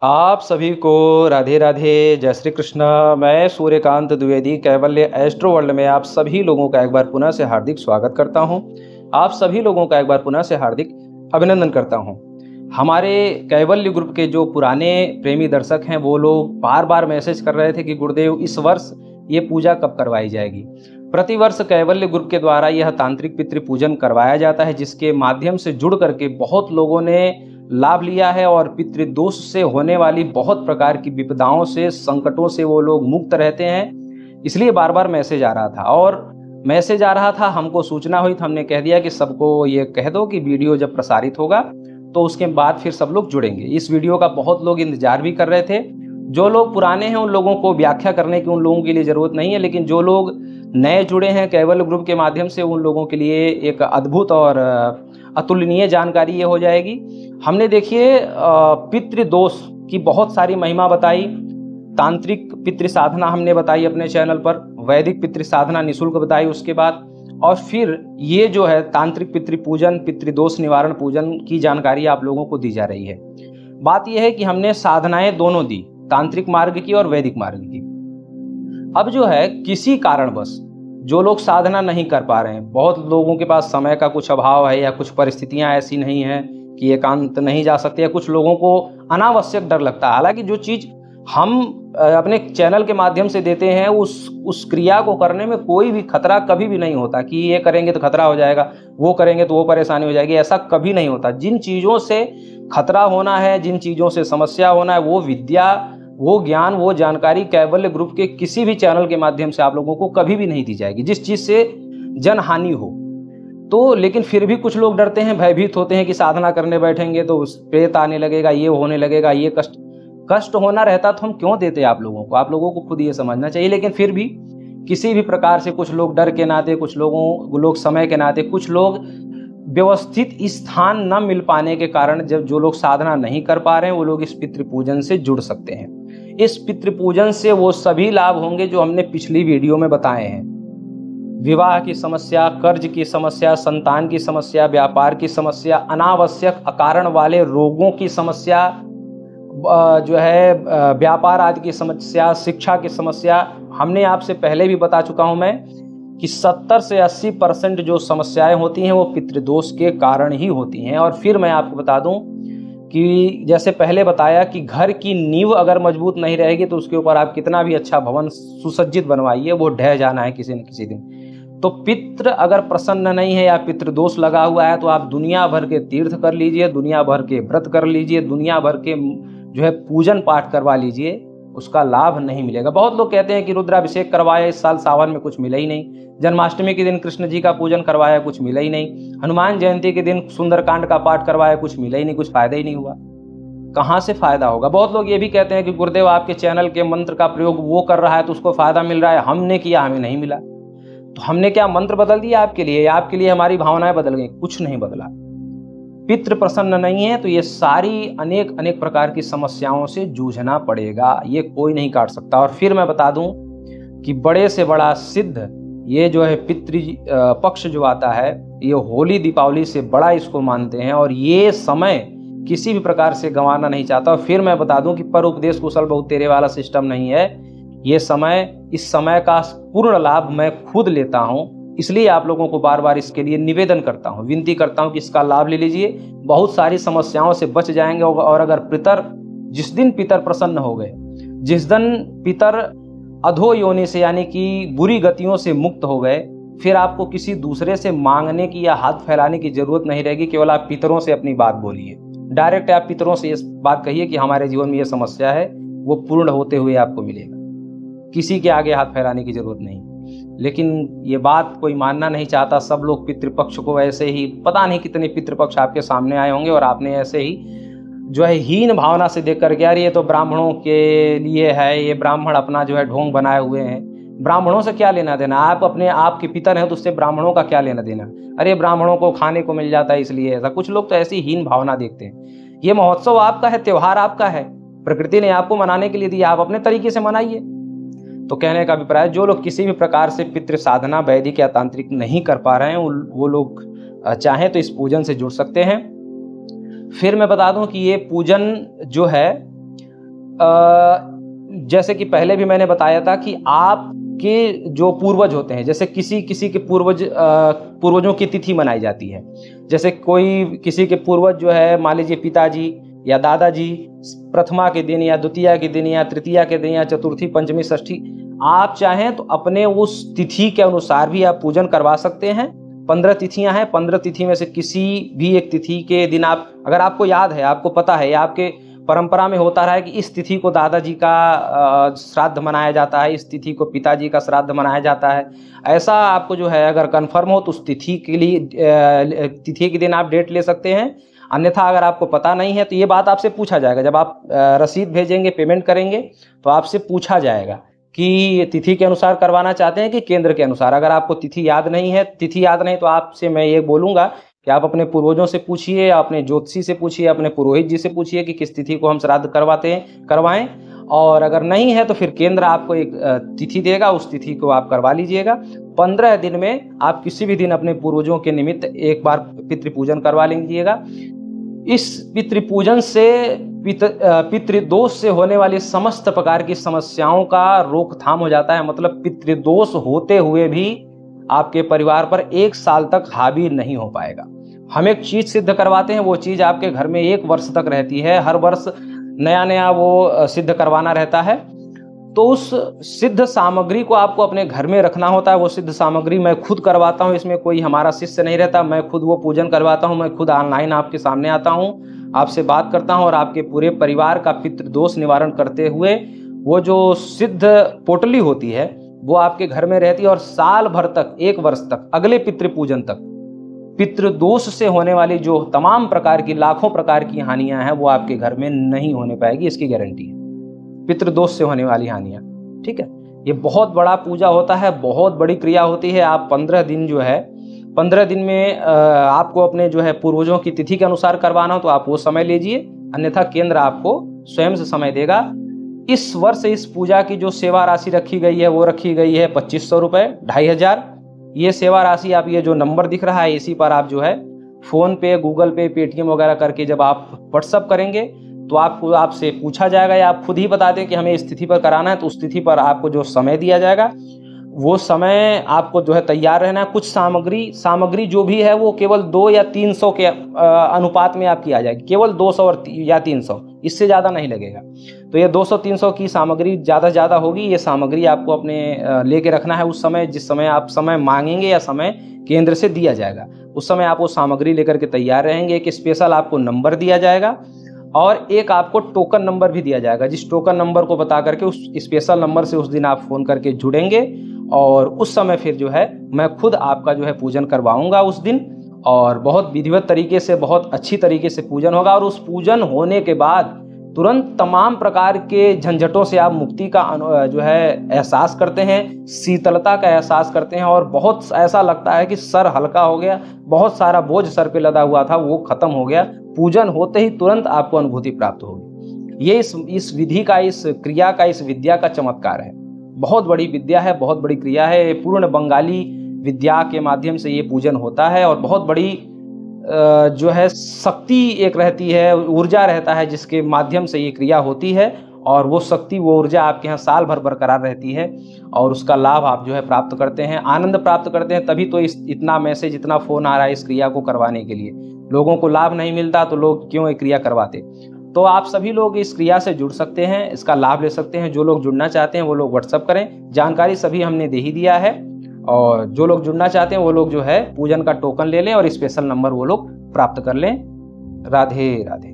आप सभी को राधे राधे, जय श्री कृष्ण। मैं सूर्यकांत द्विवेदी कैवल्य एस्ट्रो वर्ल्ड में आप सभी लोगों का एक बार पुनः से हार्दिक स्वागत करता हूं। आप सभी लोगों का एक बार पुनः से हार्दिक अभिनंदन करता हूं। हमारे कैवल्य ग्रुप के जो पुराने प्रेमी दर्शक हैं वो लोग बार बार मैसेज कर रहे थे कि गुरुदेव इस वर्ष ये पूजा कब करवाई जाएगी। प्रतिवर्ष कैवल्य ग्रुप के द्वारा यह तांत्रिक पितृ पूजन करवाया जाता है, जिसके माध्यम से जुड़ करके बहुत लोगों ने लाभ लिया है और पितृदोष से होने वाली बहुत प्रकार की विपदाओं से, संकटों से वो लोग मुक्त रहते हैं। इसलिए बार बार मैसेज आ रहा था और मैसेज आ रहा था, हमको सूचना हुई तो हमने कह दिया कि सबको ये कह दो कि वीडियो जब प्रसारित होगा तो उसके बाद फिर सब लोग जुड़ेंगे। इस वीडियो का बहुत लोग इंतजार भी कर रहे थे। जो लोग पुराने हैं उन लोगों को व्याख्या करने की उन लोगों के लिए ज़रूरत नहीं है, लेकिन जो लोग नए जुड़े हैं कैवल्य ग्रुप के माध्यम से उन लोगों के लिए एक अद्भुत और अतुलनीय जानकारी ये हो जाएगी। हमने देखिए पितृदोष की बहुत सारी महिमा बताई, तांत्रिक पितृ साधना हमने बताई अपने चैनल पर, वैदिक पितृ साधना निःशुल्क बताई उसके बाद, और फिर ये जो है तांत्रिक पितृ पूजन, पितृदोष निवारण पूजन की जानकारी आप लोगों को दी जा रही है। बात यह है कि हमने साधनाएं दोनों दी, तांत्रिक मार्ग की और वैदिक मार्ग की। अब जो है किसी कारणवश जो लोग साधना नहीं कर पा रहे हैं, बहुत लोगों के पास समय का कुछ अभाव है या कुछ परिस्थितियां ऐसी नहीं है कि एकांत नहीं जा सकते, या कुछ लोगों को अनावश्यक डर लगता है। हालांकि जो चीज़ हम अपने चैनल के माध्यम से देते हैं उस क्रिया को करने में कोई भी खतरा कभी भी नहीं होता कि ये करेंगे तो खतरा हो जाएगा, वो करेंगे तो वो परेशानी हो जाएगी, ऐसा कभी नहीं होता। जिन चीज़ों से खतरा होना है, जिन चीज़ों से समस्या होना है, वो विद्या, वो ज्ञान, वो जानकारी कैवल्य ग्रुप के किसी भी चैनल के माध्यम से आप लोगों को कभी भी नहीं दी जाएगी, जिस चीज़ से जनहानि हो। तो लेकिन फिर भी कुछ लोग डरते हैं, भयभीत होते हैं कि साधना करने बैठेंगे तो प्रेत आने लगेगा, ये होने लगेगा, ये कष्ट होना रहता तो हम क्यों देते आप लोगों को। आप लोगों को खुद ये समझना चाहिए। लेकिन फिर भी किसी भी प्रकार से कुछ लोग डर के नाते, कुछ लोग समय के नाते, कुछ लोग व्यवस्थित स्थान न मिल पाने के कारण जब जो लोग साधना नहीं कर पा रहे हैं वो लोग इस पितृ पूजन से जुड़ सकते हैं। इस पितृ पूजन से वो सभी लाभ होंगे जो हमने पिछली वीडियो में बताए हैं। विवाह की समस्या, कर्ज की समस्या, संतान की समस्या, व्यापार की समस्या, अनावश्यक अकारण वाले रोगों की समस्या, जो है व्यापार आदि की समस्या, शिक्षा की समस्या। हमने आपसे पहले भी बता चुका हूं मैं कि 70 से 80% जो समस्याएं होती हैं वो पितृदोष के कारण ही होती हैं। और फिर मैं आपको बता दूं कि जैसे पहले बताया कि घर की नींव अगर मजबूत नहीं रहेगी तो उसके ऊपर आप कितना भी अच्छा भवन सुसज्जित बनवाइए, वो ढह जाना है किसी न किसी दिन। तो पितृ अगर प्रसन्न नहीं है या पितृदोष लगा हुआ है तो आप दुनिया भर के तीर्थ कर लीजिए, दुनिया भर के व्रत कर लीजिए, दुनिया भर के जो है पूजन पाठ करवा लीजिए, उसका लाभ नहीं मिलेगा। बहुत लोग कहते हैं कि रुद्राभिषेक करवाया, इस साल सावन में कुछ मिला ही नहीं। जन्माष्टमी के दिन कृष्ण जी का पूजन करवाया, कुछ मिला ही नहीं। हनुमान जयंती के दिन सुंदरकांड का पाठ करवाया, कुछ मिला ही नहीं, कुछ फायदा ही नहीं हुआ। कहाँ से फायदा होगा। बहुत लोग ये भी कहते हैं कि गुरुदेव आपके चैनल के मंत्र का प्रयोग वो कर रहा है तो उसको फायदा मिल रहा है, हमने किया हमें नहीं मिला। तो हमने क्या मंत्र बदल दिया आपके लिए, या आपके लिए हमारी भावनाएं बदल गई? कुछ नहीं बदला। पितृ प्रसन्न नहीं है तो ये सारी अनेक प्रकार की समस्याओं से जूझना पड़ेगा, ये कोई नहीं काट सकता। और फिर मैं बता दूं कि बड़े से बड़ा सिद्ध ये जो है पितृ पक्ष जो आता है, ये होली दीपावली से बड़ा इसको मानते हैं और ये समय किसी भी प्रकार से गंवाना नहीं चाहता। और फिर मैं बता दूं कि पर उपदेश कुशल बहुत तेरे वाला सिस्टम नहीं है। ये समय, इस समय का पूर्ण लाभ मैं खुद लेता हूं, इसलिए आप लोगों को बार बार इसके लिए निवेदन करता हूं, विनती करता हूं कि इसका लाभ ले लीजिए, बहुत सारी समस्याओं से बच जाएंगे। और अगर जिस दिन पितर प्रसन्न हो गए, जिस दिन पितर अधो योनि से यानी कि बुरी गतियों से मुक्त हो गए, फिर आपको किसी दूसरे से मांगने की या हाथ फैलाने की जरूरत नहीं रहेगी। केवल आप पितरों से अपनी बात बोलिए, डायरेक्ट आप पितरों से ये बात कहिए कि हमारे जीवन में ये समस्या है, वो पूर्ण होते हुए आपको मिलेगा। किसी के आगे हाथ फैलाने की जरूरत नहीं। लेकिन ये बात कोई मानना नहीं चाहता। सब लोग पितृपक्ष को ऐसे ही, पता नहीं कितने पितृपक्ष आपके सामने आए होंगे और आपने ऐसे ही जो है हीन भावना से देख कर के, यार ये तो ब्राह्मणों के लिए है, ये ब्राह्मण अपना जो है ढोंग बनाए हुए हैं, ब्राह्मणों से क्या लेना देना। आप अपने आप के पितर हैं तो उससे ब्राह्मणों का क्या लेना देना। अरे ब्राह्मणों को खाने को मिल जाता है इसलिए ऐसा। कुछ लोग तो ऐसी हीन भावना देखते हैं। ये महोत्सव आपका है, त्योहार आपका है, प्रकृति ने आपको मनाने के लिए दिया, आप अपने तरीके से मनाइए। तो कहने का अभिप्राय, जो लोग किसी भी प्रकार से पितृ साधना वैदिक या तांत्रिक नहीं कर पा रहे हैं वो लोग चाहें तो इस पूजन से जुड़ सकते हैं। फिर मैं बता दूं कि ये पूजन जो है जैसे कि पहले भी मैंने बताया था कि आपके जो पूर्वज होते हैं, जैसे किसी किसी के पूर्वजों की तिथि मनाई जाती है। जैसे कोई किसी के पूर्वज जो है, मान लीजिए पिताजी या दादाजी, प्रथमा के दिन या द्वितीया के दिन या तृतीया के दिन या चतुर्थी, पंचमी, षष्ठी, आप चाहें तो अपने उस तिथि के अनुसार भी आप पूजन करवा सकते हैं। 15 तिथियां हैं, 15 तिथि में से किसी भी एक तिथि के दिन आप, अगर आपको याद है, आपको पता है, या आपके परंपरा में होता रहा है कि इस तिथि को दादाजी का श्राद्ध मनाया जाता है, इस तिथि को पिताजी का श्राद्ध मनाया जाता है, ऐसा आपको जो है अगर कंफर्म हो तो उस तिथि के लिए तिथि के दिन आप डेट ले सकते हैं। अन्यथा अगर आपको पता नहीं है तो ये बात आपसे पूछा जाएगा। जब आप रसीद भेजेंगे, पेमेंट करेंगे, तो आपसे पूछा जाएगा कि तिथि के अनुसार करवाना चाहते हैं कि केंद्र के अनुसार। अगर आपको तिथि याद नहीं तो आपसे मैं ये बोलूँगा कि आप अपने पूर्वजों से पूछिए, अपने ज्योतिषी से पूछिए, अपने पुरोहित जी से पूछिए कि किस तिथि को हम श्राद्ध करवाएं। और अगर नहीं है तो फिर केंद्र आपको एक तिथि देगा, उस तिथि को आप करवा लीजिएगा। 15 दिन में आप किसी भी दिन अपने पूर्वजों के निमित्त एक बार पितृपूजन करवा लीजिएगा। इस पितृपूजन से पितृदोष से होने वाली समस्त प्रकार की समस्याओं का रोकथाम हो जाता है। मतलब पितृदोष होते हुए भी आपके परिवार पर 1 साल तक हावी नहीं हो पाएगा। हम एक चीज सिद्ध करवाते हैं, वो चीज आपके घर में 1 वर्ष तक रहती है। हर वर्ष नया नया वो सिद्ध करवाना रहता है। तो उस सिद्ध सामग्री को आपको अपने घर में रखना होता है। वो सिद्ध सामग्री मैं खुद करवाता हूँ, इसमें कोई हमारा शिष्य नहीं रहता, मैं खुद वो पूजन करवाता हूँ। मैं खुद ऑनलाइन आपके सामने आता हूँ, आपसे बात करता हूँ और आपके पूरे परिवार का पितृदोष निवारण करते हुए वो जो सिद्ध पोटली होती है वो आपके घर में रहती है। और साल भर तक, 1 वर्ष तक, अगले पितृपूजन तक पितृदोष से होने वाली जो तमाम प्रकार की, लाखों प्रकार की हानियां हैं वो आपके घर में नहीं होने पाएगी, इसकी गारंटी है। पितृदोष से होने वाली हानियां, ठीक है। ये बहुत बड़ा पूजा होता है, बहुत बड़ी क्रिया होती है। आप 15 दिन जो है, 15 दिन में आपको अपने जो है पूर्वजों की तिथि के अनुसार करवाना हो तो आप वो समय लीजिए, अन्यथा केंद्र आपको स्वयं से समय देगा। इस वर्ष इस पूजा की जो सेवा राशि रखी गई है वो रखी गई है 2500 रुपये, 2500। ये सेवा राशि आप, ये जो नंबर दिख रहा है इसी पर आप जो है फोन पे, गूगल पे, पेटीएम वगैरह करके जब आप व्हाट्सअप करेंगे तो आपसे पूछा जाएगा, या आप खुद ही बता दें कि हमें इस तिथि पर कराना है, तो उस तिथि पर आपको जो समय दिया जाएगा वो समय आपको जो है तैयार रहना है। कुछ सामग्री जो भी है वो केवल 2 या 300 के अनुपात में आपकी आ जाएगी, केवल 200 या 300, इससे ज़्यादा नहीं लगेगा। तो ये 200-300 की सामग्री ज़्यादा होगी। ये सामग्री आपको अपने लेके रखना है। उस समय, जिस समय आप समय मांगेंगे या समय केंद्र से दिया जाएगा, उस समय आप वो सामग्री लेकर के तैयार रहेंगे। एक स्पेशल आपको नंबर दिया जाएगा और एक आपको टोकन नंबर भी दिया जाएगा, जिस टोकन नंबर को बता करके उस स्पेशल नंबर से उस दिन आप फ़ोन करके जुड़ेंगे और उस समय फिर जो है मैं खुद आपका जो है पूजन करवाऊंगा उस दिन। और बहुत विधिवत तरीके से, बहुत अच्छी तरीके से पूजन होगा। और उस पूजन होने के बाद तुरंत तमाम प्रकार के झंझटों से आप मुक्ति का जो है एहसास करते हैं, शीतलता का एहसास करते हैं और बहुत ऐसा लगता है कि सर हल्का हो गया, बहुत सारा बोझ सर पे लदा हुआ था वो खत्म हो गया। पूजन होते ही तुरंत आपको अनुभूति प्राप्त होगी। ये इस विधि का, इस क्रिया का, इस विद्या का चमत्कार है। बहुत बड़ी विद्या है, बहुत बड़ी क्रिया है। पूर्ण बंगाली विद्या के माध्यम से ये पूजन होता है और बहुत बड़ी जो है शक्ति एक रहती है, ऊर्जा रहता है जिसके माध्यम से ये क्रिया होती है। और वो शक्ति, वो ऊर्जा आपके यहाँ साल भर बरकरार रहती है और उसका लाभ आप जो है प्राप्त करते हैं, आनंद प्राप्त करते हैं। तभी तो इतना मैसेज, इतना फ़ोन आ रहा है इस क्रिया को करवाने के लिए। लोगों को लाभ नहीं मिलता तो लोग क्यों ये क्रिया करवाते। तो आप सभी लोग इस क्रिया से जुड़ सकते हैं, इसका लाभ ले सकते हैं। जो लोग जुड़ना चाहते हैं वो लोग व्हाट्सअप करें, जानकारी सभी हमने दे ही दिया है। और जो लोग जुड़ना चाहते हैं वो लोग जो है पूजन का टोकन ले लें और स्पेशल नंबर वो लोग प्राप्त कर लें। राधे राधे।